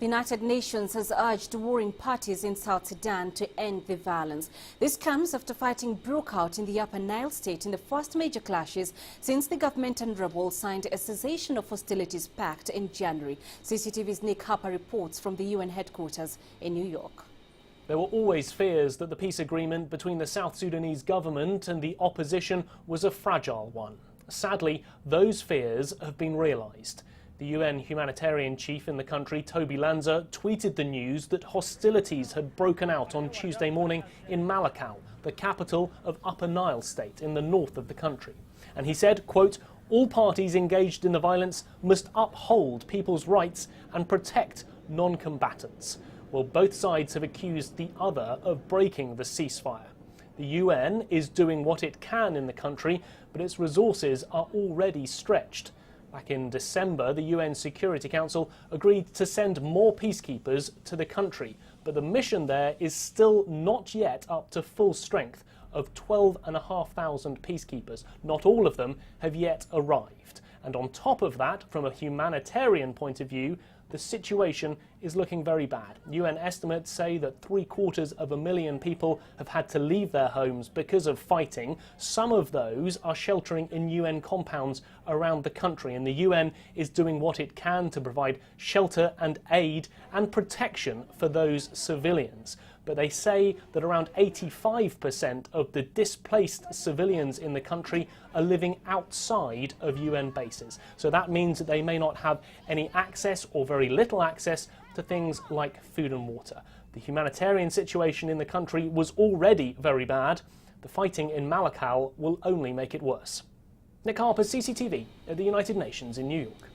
The United Nations has urged warring parties in South Sudan to end the violence. This comes after fighting broke out in the Upper Nile state in the first major clashes since the government and rebels signed a cessation of hostilities pact in January. CCTV's Nick Harper reports from the UN headquarters in New York. There were always fears that the peace agreement between the South Sudanese government and the opposition was a fragile one. Sadly, those fears have been realised. The UN humanitarian chief in the country, Toby Lanza, tweeted the news that hostilities had broken out on Tuesday morning in Malakal, the capital of Upper Nile state in the north of the country. And he said, quote, "All parties engaged in the violence must uphold people's rights and protect non-combatants." Well, both sides have accused the other of breaking the ceasefire. The UN is doing what it can in the country, but its resources are already stretched. Back in December, the UN Security Council agreed to send more peacekeepers to the country, but the mission there is still not yet up to full strength of 12,500 peacekeepers. Not all of them have yet arrived. And on top of that, from a humanitarian point of view, the situation is looking very bad. UN estimates say that 750,000 people have had to leave their homes because of fighting. Some of those are sheltering in UN compounds around the country, and the UN is doing what it can to provide shelter and aid and protection for those civilians. But they say that around 85% of the displaced civilians in the country are living outside of UN bases. So that means that they may not have any access or very little access to things like food and water. The humanitarian situation in the country was already very bad. The fighting in Malakal will only make it worse. Nick Harper, CCTV at the United Nations in New York.